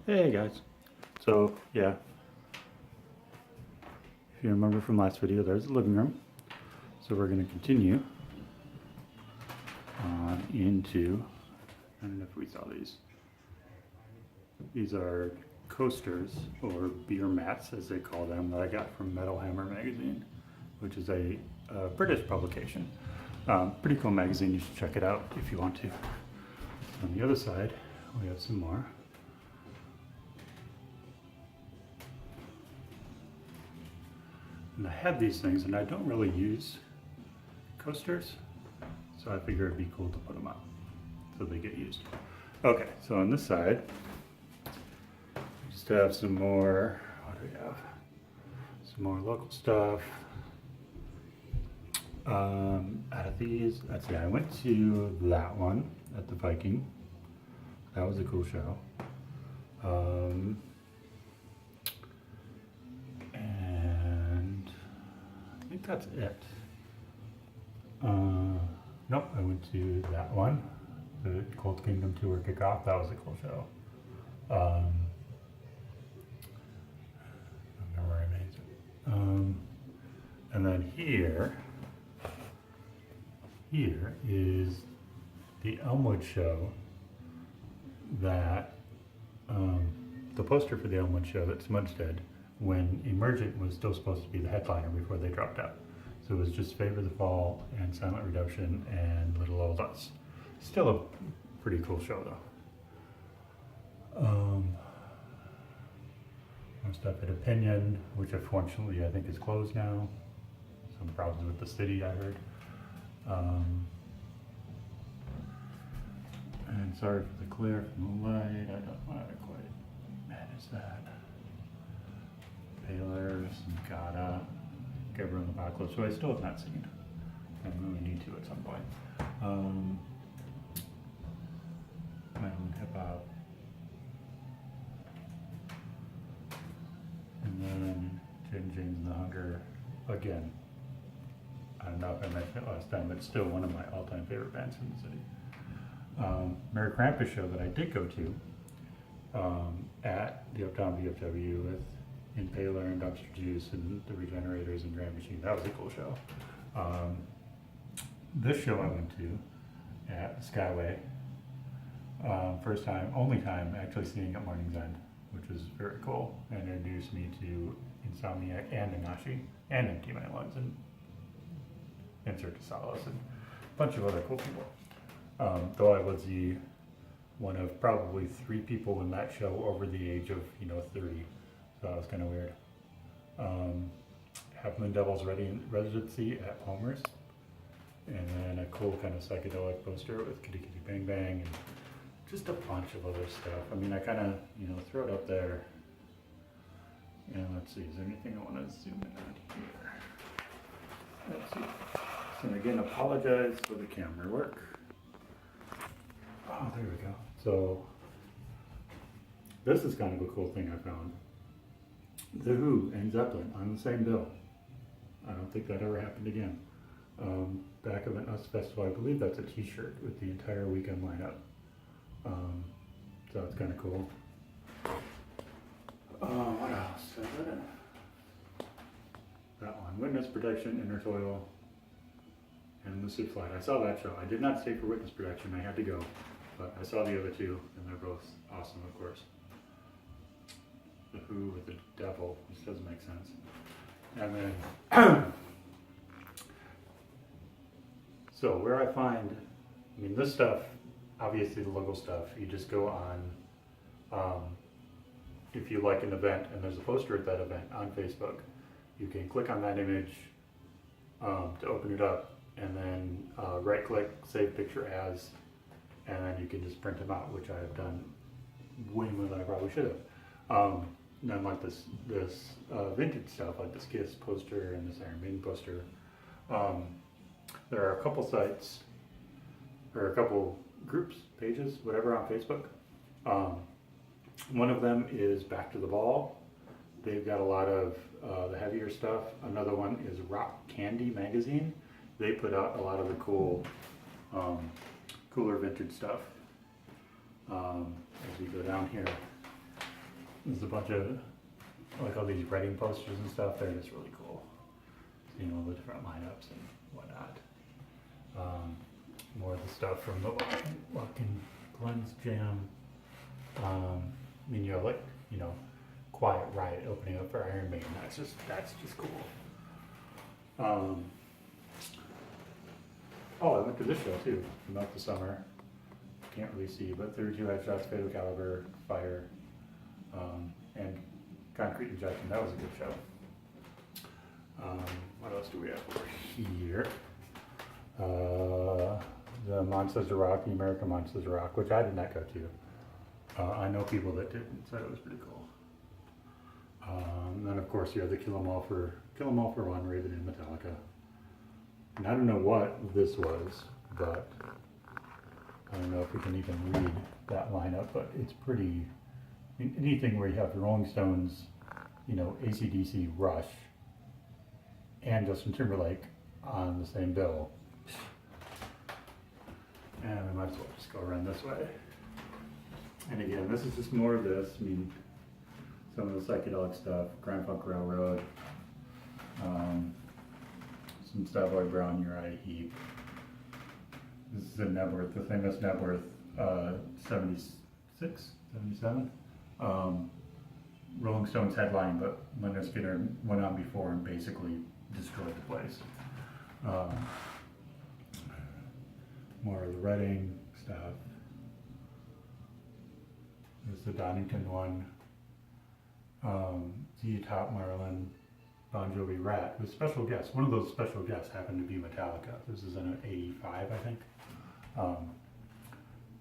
Hey guys. So yeah, if you remember from last video, there's the living room. So we're going to continue on into, I don't know if we saw these. These are coasters, or beer mats as they call them, that I got from Metal Hammer magazine, which is a British publication. Pretty cool magazine, you should check it out if you want to. On the other side, we have some more. And I had these things, and I don't really use coasters, so I figure it'd be cool to put them up so they get used. Okay, so on this side, we just have some more, what do we have? Some more local stuff. Out of these, let's see, I went to that one at the Viking. That was a cool show. And I think that's it. Nope, I went to that one, the Cold Kingdom Tour kickoff. That was a cool show. I don't know where I made it. And then here is the Elmwood show that, the poster for the Elmwood show that Smudge did when Emergent was still supposed to be the headliner before they dropped out. So it was just Favor the Fall and Silent Redemption and Little Old Us. Still a pretty cool show though. More stuff at Opinion, which unfortunately I think is closed now. Some problems with the city, I heard. And sorry for the glare from the light. I don't know how to quite manage that. Paler, Gata, Gabriel Apocalypse, who I still have not seen. I really need to at some point. My own hip hop. And then James and the Hunger again. I don't know if I mentioned it last time, but it's still one of my all-time favorite bands from the city. Merry Krampus show that I did go to at the Uptown VFW with Impaler and Dumpster Juice and the Regenerators and Grand Machine. That was a cool show. This show I went to at Skyway. First time, only time actually seeing at Morning's End, which was very cool, and introduced me to Insomniac and Inashi and Empty My Lungs and Insert to Solace and a bunch of other cool people. Though I was one of probably 3 people in that show over the age of 30, so that was kind of weird. Half Moon Devil's residency at Palmer's, and then a cool kind of psychedelic poster with Kitty Kitty Bang Bang and just a bunch of other stuff. I mean, I kind of throw it up there. And let's see, is there anything I want to zoom in on here? Let's see. So again, apologize for the camera work. Oh, there we go. So this is kind of a cool thing I found. The Who and Zeppelin on the same bill. I don't think that ever happened again. Back of an US Festival, I believe that's a t-shirt with the entire weekend lineup. So it's kind of cool. What else? That one, Witness Protection, Inner Toil, and Lucid Flight. I saw that show. I did not stay for Witness Protection, I had to go. But I saw the other two, and they're both awesome, of course. The Who with the Devil, which doesn't make sense. And then, so where I find, this stuff, obviously the local stuff, you just go on, if you like an event and there's a poster at that event on Facebook, you can click on that image to open it up, and then right click, save picture as, and then you can just print them out, which I have done way more than I probably should have. And then like this vintage stuff, like this Kiss poster and this Iron Maiden poster. There are a couple sites, or a couple groups, pages, whatever, on Facebook. One of them is Back to the Ball. They've got a lot of the heavier stuff. Another one is Rock Candy Magazine. They put out a lot of the cooler vintage stuff. As we go down here, there's a bunch of, like all these Reading posters and stuff, they're just really cool. Seeing all the different lineups and whatnot. More of the stuff from the Watkins Glens Jam. I mean, you have like, you know, Quiet Riot opening up for Iron Maiden. That's just cool. Oh, I went to this show too, about the summer. Can't really see, but 32 Headshots, Fatal Caliber, Fire, and Concrete Injection. That was a good show. What else do we have over here? The Monsters of Rock, the American Monsters of Rock, which I did not go to. I know people that did and said it was pretty cool. Then of course you have the Kill 'Em All for One, Raven and Metallica. And I don't know what this was, but I don't know if we can even read that lineup, but it's pretty, I mean, anything where you have the Rolling Stones, you know, AC/DC, Rush, and Justin Timberlake on the same bill. And we might as well just go around this way. And again, this is just more of this. I mean, some of the psychedelic stuff, Grand Funk Railroad, some Savoy Brown, Uriah Heep. This is a Nebworth, the famous Nebworth 76, 77. Rolling Stones headline, but Leonard Skinner went on before and basically destroyed the place. More of the Reading stuff. There's the Donington one. Z Top Marlin, Bon Jovi, Rat with special guests. One of those special guests happened to be Metallica. This is in '85, I think.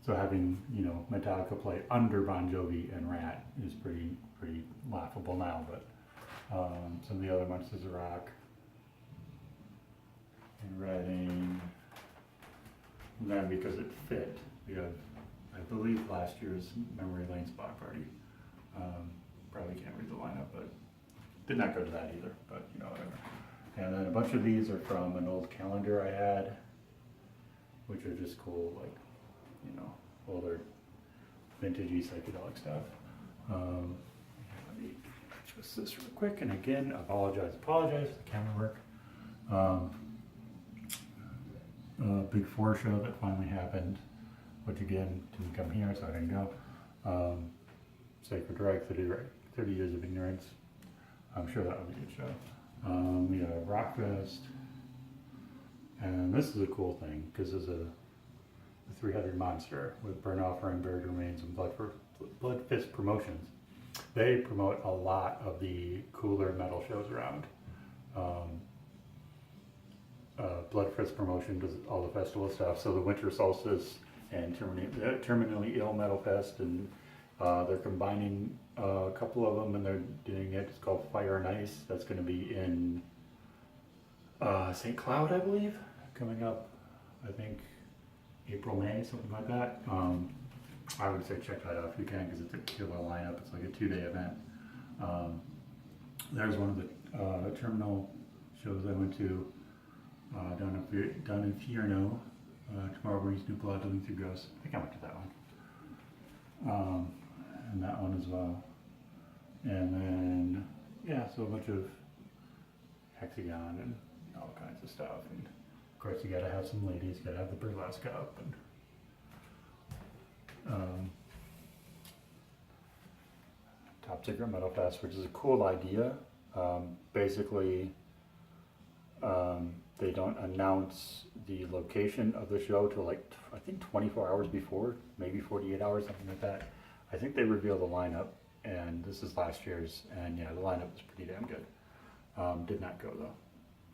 So having, you know, Metallica play under Bon Jovi and Rat is pretty laughable now. But some of the other Monsters of Rock and Reading. And then because it fit, we have, I believe, last year's Memory Lane Block Party. Probably can't read the lineup, but did not go to that either, but you know, whatever. And then a bunch of these are from an old calendar I had, which are just cool, like, you know, older vintagey psychedelic stuff. Let me adjust this real quick, and again, apologize for the camera work. Big Four show that finally happened, which again didn't come here, so I didn't go. Sacred Reich, 30 Years of Ignorance. I'm sure that would be a good show. We have Rockfest, and this is a cool thing because there's a 300 Monster with Burn Offering, Buried Remains, and Blood Fist Promotions. They promote a lot of the cooler metal shows around. Blood Fist Promotion does all the festival stuff, so the Winter Solstice and Terminally Ill Metal Fest, and they're combining a couple of them, and they're doing it. It's called Fire and Ice. That's going to be in St. Cloud, I believe, coming up. I think April, May, something like that. I would say check that out if you can, because it's a killer lineup. It's like a 2-day event. There's one of the terminal shows I went to down in Fierno. Tomorrow Brings New Blood, Living Through Ghosts. I think I went to that one. And that one as well. And then, yeah, so a bunch of Hexagon and all kinds of stuff. And of course, you gotta have some ladies, you gotta have the burlesque up. And Top Secret Metal Fest, which is a cool idea. Basically, they don't announce the location of the show till like, I think 24 hours before, maybe 48 hours, something like that. I think they reveal the lineup, and this is last year's, and yeah, the lineup was pretty damn good. Did not go though,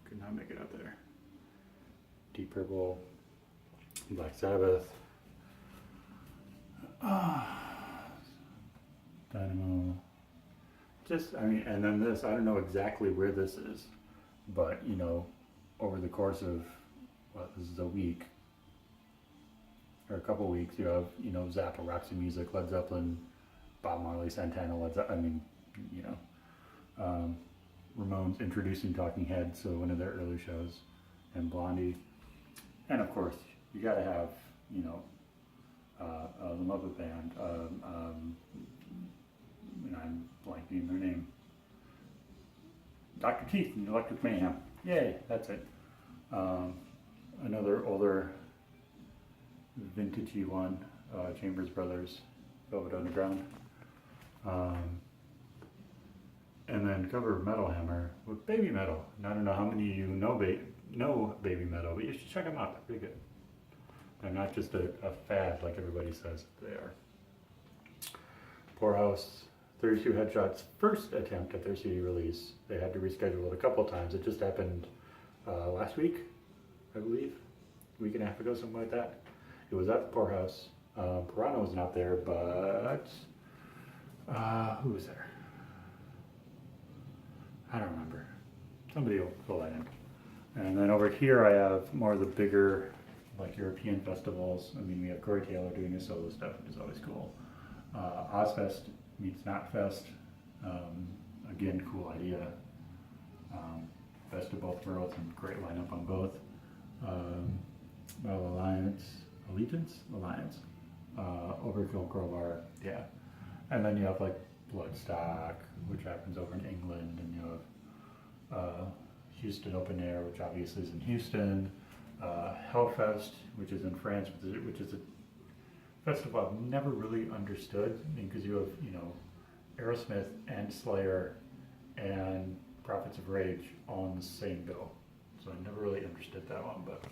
could not make it up there. Deep Purple, Black Sabbath, Dynamo, just, I mean, and then this, I don't know exactly where this is, but you know, over the course of, this is a week, or a couple weeks, you have, you know, Zappa, Roxy Music, Led Zeppelin, Bob Marley, Santana, I mean, you know, Ramones introducing Talking Heads, so one of their early shows, and Blondie, and of course, you gotta have, you know, the Muppet Band, and I'm name their name. Dr. Teeth and Electric Mayhem. Yay, that's it. Another older vintagey one, Chambers Brothers, Velvet Underground. And then cover of Metal Hammer with Baby Metal. And I don't know how many of you know Baby Metal, but you should check them out. They're pretty good. They're not just a fad like everybody says they are. Poorhouse, 32 Headshots' first attempt at their CD release. They had to reschedule it a couple times. It just happened last week, I believe. A week and a half ago, something like that. It was at the Poorhouse. Piranha was not there, but who was there? I don't remember. Somebody will fill that in. And then over here I have more of the bigger, like European festivals. I mean, we have Corey Taylor doing his solo stuff, which is always cool. Ozfest meets Knotfest. Again, cool idea. Best of both worlds and great lineup on both. Allegiance, Overkill, Crowbar, yeah. And then you have like Bloodstock, which happens over in England, and you have Houston Open Air, which obviously is in Houston. Hellfest, which is in France, which is a festival I've never really understood, because you have, you know, Aerosmith and Slayer and Prophets of Rage all in the same bill. So I never really understood that one, but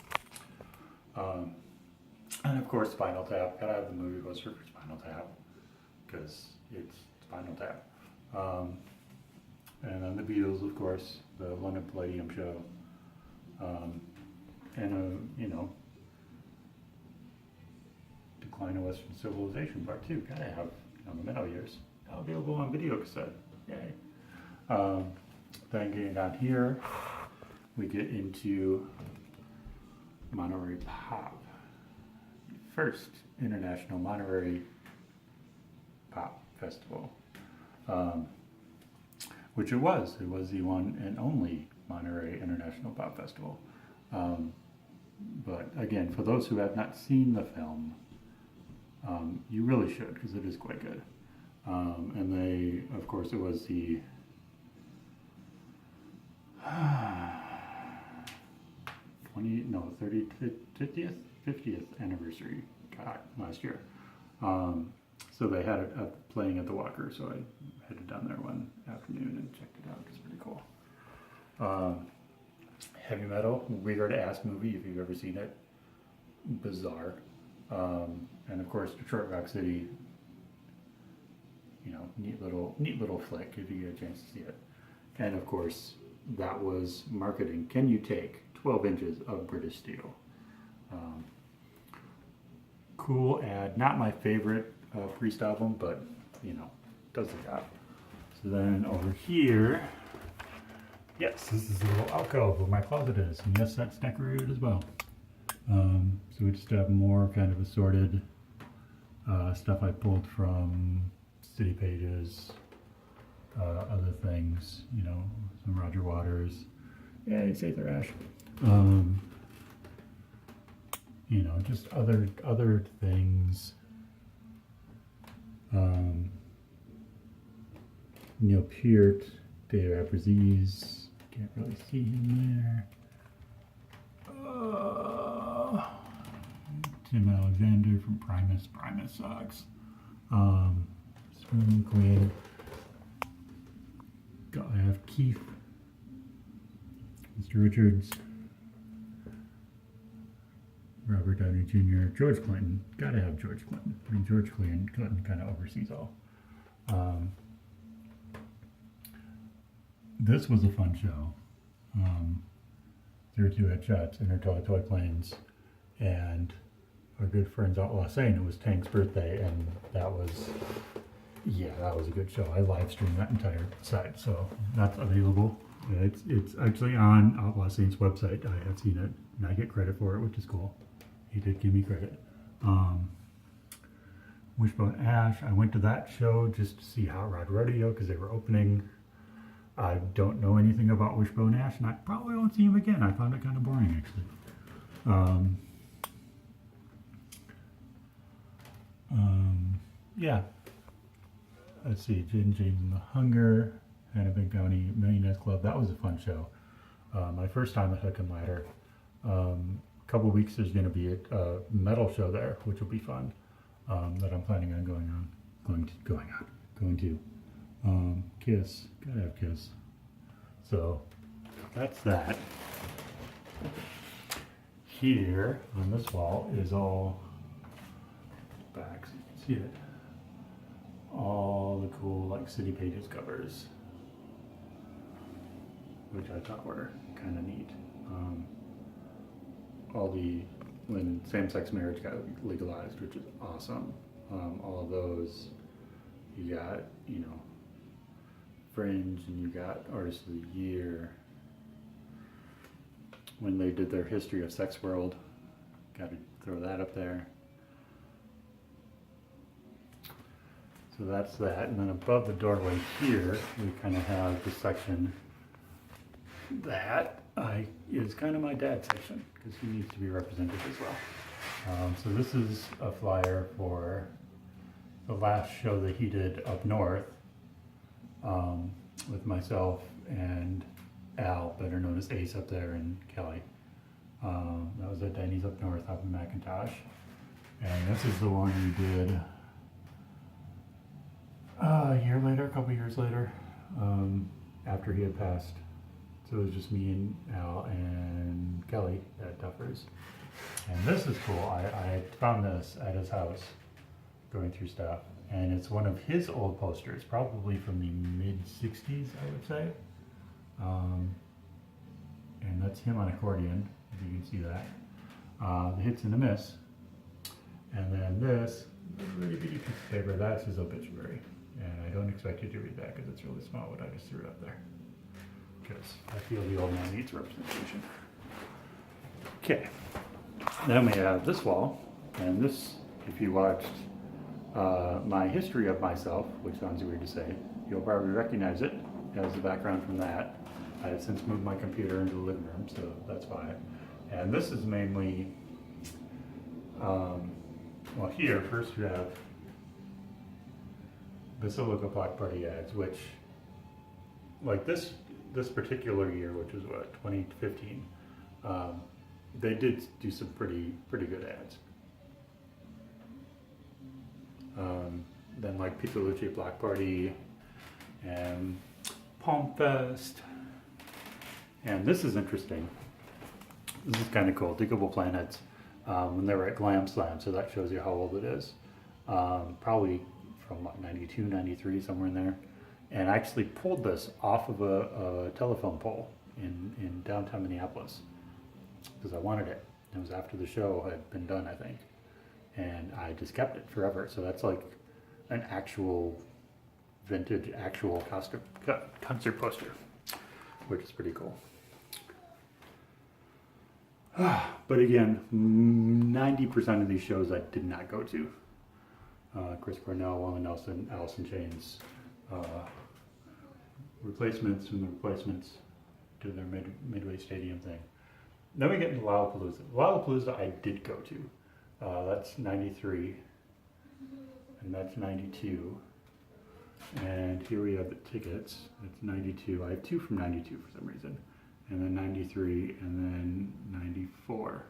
and of course Spinal Tap. Gotta have the movie poster for Spinal Tap because it's Spinal Tap. And then the Beatles, of course, the London Palladium show, and you know, Decline of Western Civilization Part 2. Gotta have, you know, the Metal Years available on video cassette. Yay. Then getting down here, we get into Monterey Pop. First International Monterey Pop Festival. Which it was the one and only Monterey International Pop Festival. But again, for those who have not seen the film, you really should, because it is quite good. And they, of course, it was the 50th anniversary, God, last year. So they had it playing at the Walker, so I headed down there one afternoon and checked it out. It's pretty cool. Heavy Metal, Weird Ass movie, if you've ever seen it. Bizarre. And of course, Detroit Rock City, you know, neat little flick if you get a chance to see it. And of course, that was marketing. Can you take 12 inches of British steel? Cool ad. Not my favorite Priest album, but you know, does the job. So then over here, yes, this is a little alcove where my closet is, and yes, that's decorated as well. So we just have more kind of assorted stuff I pulled from City Pages, other things, you know, some Roger Waters. Yeah, it's Aether Ash. You know, just other things. Neil Peart, Dave Abruzzi, can't really see him there. Tim Alexander from Primus sucks. Swim Queen. I have Keith, Mr. Richards, Robert Downey Jr., George Clinton. Gotta have George Clinton. I mean, George Clinton kind of oversees all. This was a fun show. 32 Headshots, Intertoy Toy Planes, and our good friends Outlaw Sane. It was Tank's birthday, and that was a good show. I live streamed that entire site, so that's available. It's actually on Outlaw Sane's website. I have seen it, and I get credit for it, which is cool. He did give me credit. Wishbone Ash, I went to that show just to see Hot Rod Rodeo because they were opening. I don't know anything about Wishbone Ash, and I probably won't see him again. I found it kind of boring, actually. Yeah. let's see, Jing the Hunger, Hannah Big Bounty, Millionaires Club. That was a fun show. My first time at Hook and Ladder. Couple weeks there's going to be a metal show there, which will be fun. That I'm planning on going to. Kiss, gotta have Kiss. So that's that. Here on this wall is all back, so you can see it. All the cool like City Pages covers, which I thought were kind of neat. All the when same-sex marriage got legalized, which is awesome. All of those, you got, you know, Fringe, and you got Artist of the Year. When they did their History of Sex World, got to throw that up there. So that's that, and then above the doorway here, we kind of have the section that is kind of my dad's section, because he needs to be represented as well. So this is a flyer for the last show that he did up north, with myself and Al, better known as Ace up there, and Kelly. That was at Denny's up north up in McIntosh. And this is the one we did a year later, a couple years later, after he had passed. So it was just me and Al and Kelly at Duffers. And this is cool. I found this at his house going through stuff. And it's one of his old posters, probably from the mid-60s, I would say. And that's him on accordion, if you can see that. The Hits and the Miss. And then this really bitty piece of paper, that's his obituary. And I don't expect you to read that because it's really small, but I just threw it up there. Because I feel the old man needs representation. Okay, then we have this wall, and this, if you watched my history of myself, which sounds weird to say, you'll probably recognize it as the background from that. I have since moved my computer into the living room, so that's why. And this is mainly, well, here first you have Basilica Block Party ads, which, like this particular year, which was what, 2015, they did do some pretty good ads. Then like Pizza Luce Block Party and Palm Fest. And this is interesting. This is kind of cool. Diggable Planets, when they were at Glam Slam, so that shows you how old it is. Probably from what, 92, 93, somewhere in there. And I actually pulled this off of a telephone pole in downtown Minneapolis because I wanted it. It was after the show had been done, I think. And I just kept it forever. So that's like an actual vintage, actual concert poster, which is pretty cool. But again, 90% of these shows I did not go to. Chris Cornell, Willie Nelson, Alice in Chains, replacements from the replacements to their Midway Stadium thing. Then we get into Lollapalooza. Lollapalooza I did go to. That's 93, and that's 92. And here we have the tickets. It's 92. I have two from 92 for some reason. And then 93, and then 94.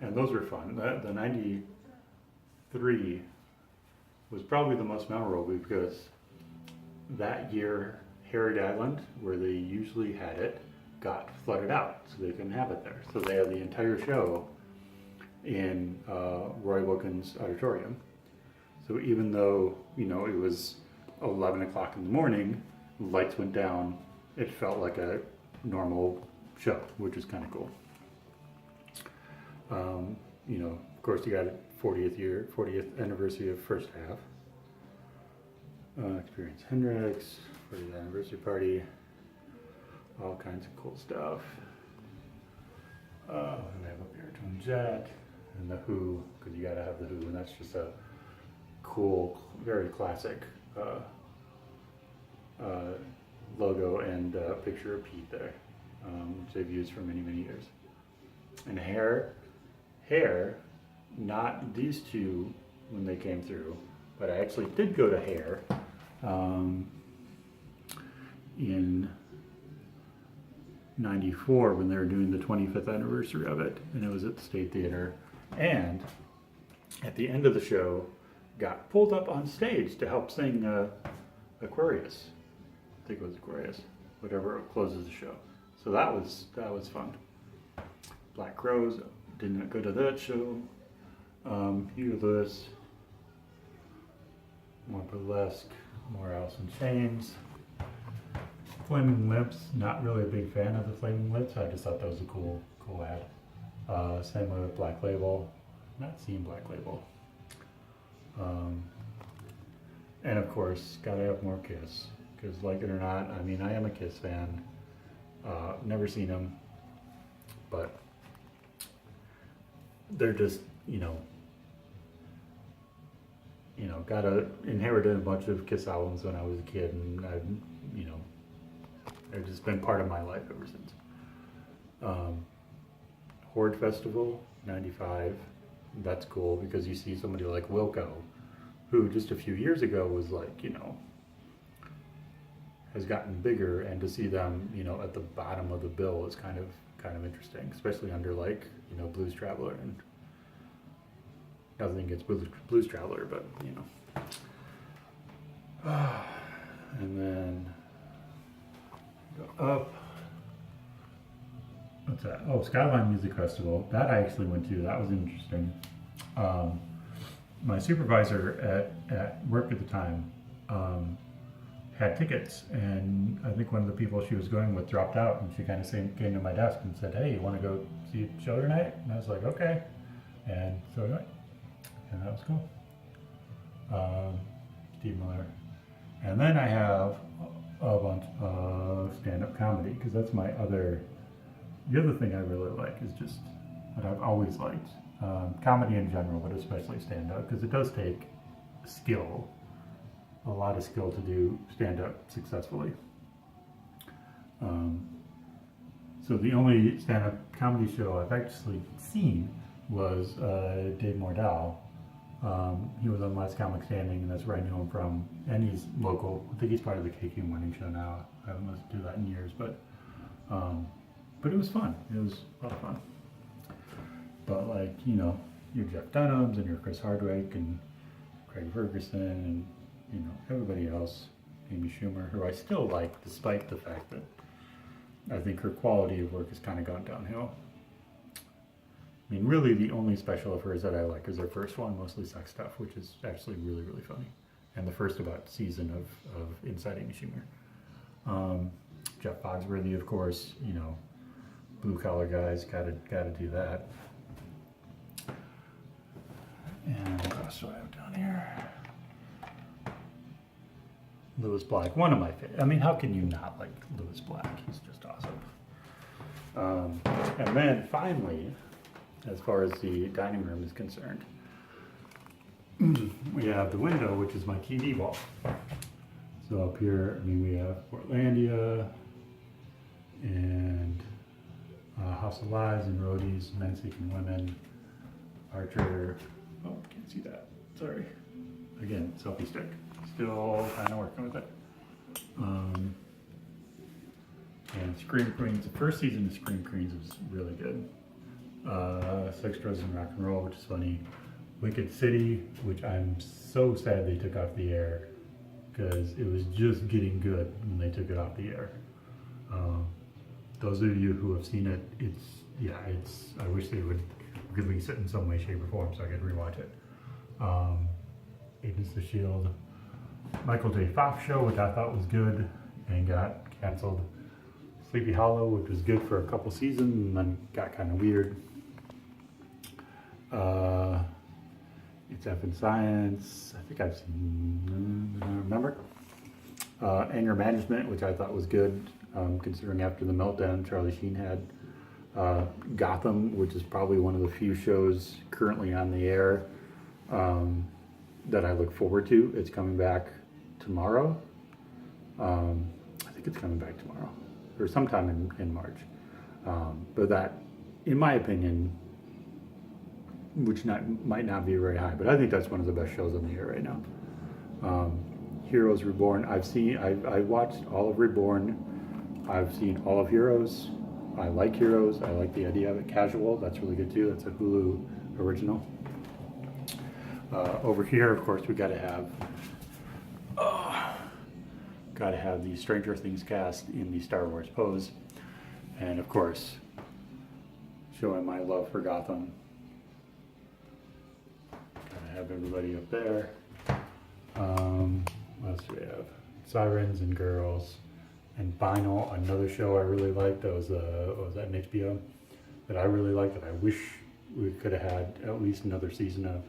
And those were fun. The 93 was probably the most memorable because that year, Harriet Island, where they usually had it, got flooded out, so they couldn't have it there. So they had the entire show in Roy Wilkins Auditorium. So even though, you know, it was 11 o'clock in the morning, lights went down, it felt like a normal show, which is kind of cool. You know, of course, you got 40th anniversary of First Half. Experience Hendrix, 40th anniversary party, all kinds of cool stuff. And they have a baritone jet, and the Who, because you gotta have the Who, and that's just a cool, very classic logo and picture of Pete there, which they've used for many, many years. And hair, not these two when they came through, but I actually did go to Hair in '94 when they were doing the 25th anniversary of it, and it was at the State Theater. And at the end of the show, got pulled up on stage to help sing Aquarius. I think it was Aquarius, whatever closes the show. So that was fun. Black Crowes, didn't go to that show. Huey Lewis, more Burlesque, more Alice in Chains. Flaming Lips, not really a big fan of the Flaming Lips. I just thought that was a cool ad. Same with Black Label. Not seen Black Label. And of course, gotta have more Kiss. Because like it or not, I mean, I am a Kiss fan. Never seen them. But they're just, inherited a bunch of Kiss albums when I was a kid, and they've just been part of my life ever since. Horde Festival, 95, that's cool because you see somebody like Wilco, who just a few years ago was like, has gotten bigger, and to see them, at the bottom of the bill is kind of interesting, especially under like, Blues Traveler, and nothing against Blues Traveler, but and then go up. What's that? Oh, Skyline Music Festival. That I actually went to. That was interesting. My supervisor at work at the time had tickets, and I think one of the people she was going with dropped out, and she kind of came to my desk and said, "Hey, you want to go see a show tonight?" And I was like, "Okay." And so I went, and that was cool. Steve Miller. And then I have a bunch of stand-up comedy, because that's the other thing I really like is just what I've always liked. Comedy in general, but especially stand-up, because it does take skill, a lot of skill to do stand-up successfully. So the only stand-up comedy show I've actually seen was Dave Mordell. He was on Last Comic Standing, and that's where I knew him from. And he's local. I think he's part of the KQ Morning Show now. I haven't listened to that in years, but it was fun. It was a lot of fun. But like, your Jeff Dunhams and your Chris Hardwick and Craig Ferguson and, everybody else, Amy Schumer, who I still like, despite the fact that I think her quality of work has kind of gone downhill. I mean, really the only special of hers that I like is her first one, Mostly Sex Stuff, which is actually really, really funny. And the first about season of Inside Amy Schumer. Jeff Foxworthy, of course, Blue Collar Guys, gotta do that. And what else do I have down here? Lewis Black, one of my favorites. I mean, how can you not like Lewis Black? He's just awesome. And then finally, as far as the dining room is concerned, we have the window, which is my TV wall. So up here, we have Portlandia and House of Lies and Roadies, Men Seeking Women, Archer. Oh, can't see that. Sorry. Again, selfie stick. Still kind of working with it. And Scream Queens. The first season of Scream Queens was really good. Sex, Drugs, and Rock and Roll, which is funny. Wicked City, which I'm so sad they took off the air, because it was just getting good when they took it off the air. Those of you who have seen it, I wish they would release it in some way, shape, or form so I could rewatch it. Agents of S.H.I.E.L.D. Michael J. Fox Show, which I thought was good and got canceled. Sleepy Hollow, which was good for a couple seasons and then got kind of weird. It's F in Science. I think I've seen, I don't remember. Anger Management, which I thought was good, considering after the meltdown Charlie Sheen had. Gotham, which is probably one of the few shows currently on the air that I look forward to. It's coming back tomorrow. I think it's coming back tomorrow, or sometime in March. But that, in my opinion, which might not be very high, but I think that's one of the best shows on the air right now. Heroes Reborn. I watched all of Reborn. I've seen all of Heroes. I like Heroes. I like the idea of it. Casual, that's really good too. That's a Hulu original. Over here, of course, we gotta have the Stranger Things cast in the Star Wars pose. And of course, showing my love for Gotham. Gotta have everybody up there. What else do we have? Sirens and Girls. And Vinyl, another show I really liked. That was what was that, an HBO? That I really liked, that I wish we could have had at least another season of.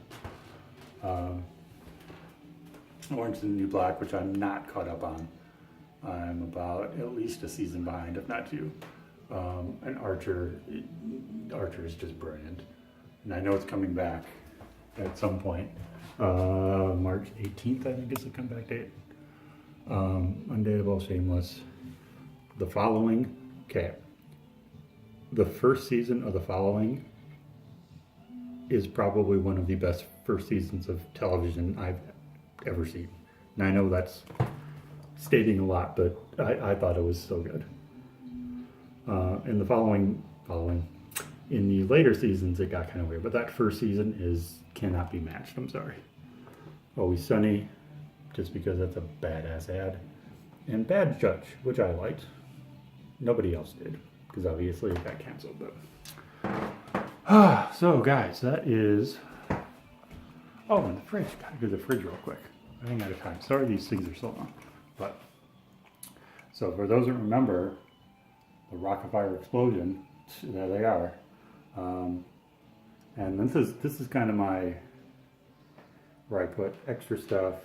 Orange is the New Black, which I'm not caught up on. I'm about at least a season behind, if not two. And Archer is just brilliant. And I know it's coming back at some point. March 18th, I think is the comeback date. Undateable, Shameless. The Following, okay. The first season of The Following is probably one of the best first seasons of television I've ever seen. And I know that's stating a lot, but I thought it was so good. In the following, in the later seasons, it got kind of weird, but that first season cannot be matched. I'm sorry. Always Sunny, just because that's a badass ad, and Bad Judge, which I liked. Nobody else did, because obviously it got canceled. But so guys, that is. Oh, and the fridge. Gotta do the fridge real quick. Running out of time. Sorry, these things are so long. But so for those that remember the Rock-afire explosion, there they are. And this is kind of where I put extra stuff.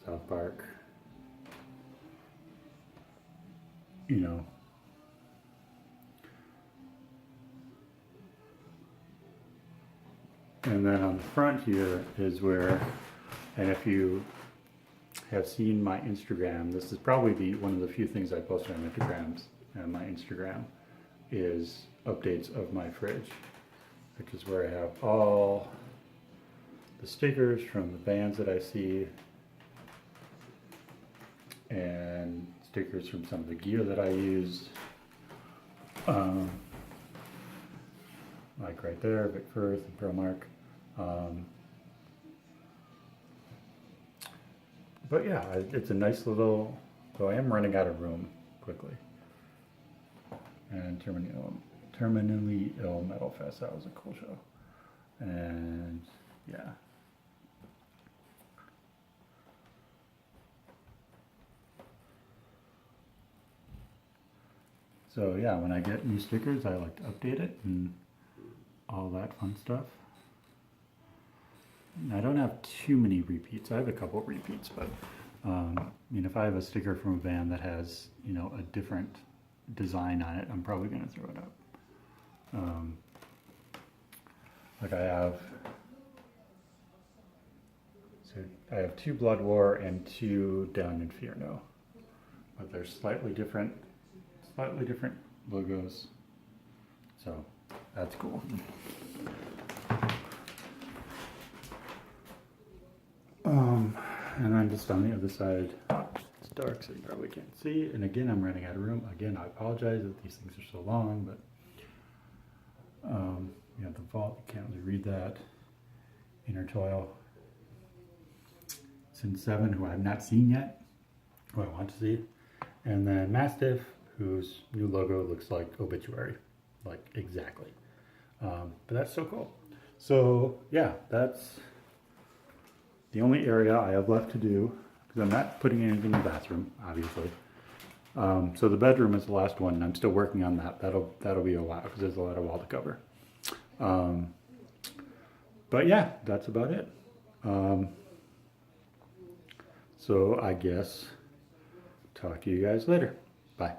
South Park. You know. And then on the front here is where, and if you have seen my Instagram, this is probably one of the few things I post on my Instagram is updates of my fridge, which is where I have all the stickers from the bands that I see and stickers from some of the gear that I use. Like right there, Vic Firth and Promark. But yeah, it's a nice little, though I am running out of room quickly. And Terminally Ill Metal Fest, that was a cool show. And yeah. So yeah, when I get new stickers, I like to update it and all that fun stuff. And I don't have too many repeats. I have a couple of repeats, but if I have a sticker from a band that has, a different design on it, I'm probably going to throw it up. Like I have 2 Blood War and 2 Down Inferno, but they're slightly different logos. So that's cool. And then just on the other side, it's dark, so you probably can't see. And again, I'm running out of room. Again, I apologize that these things are so long, but the vault, you can't really read that. Inner Toil. Sin 7, who I've not seen yet, who I want to see. And then Mastiff, whose new logo looks like Obituary, like exactly. But that's so cool. So yeah, that's the only area I have left to do, because I'm not putting anything in the bathroom, obviously. So the bedroom is the last one, and I'm still working on that. That'll be a while, because there's a lot of wall to cover. But yeah, that's about it. So I guess talk to you guys later. Bye.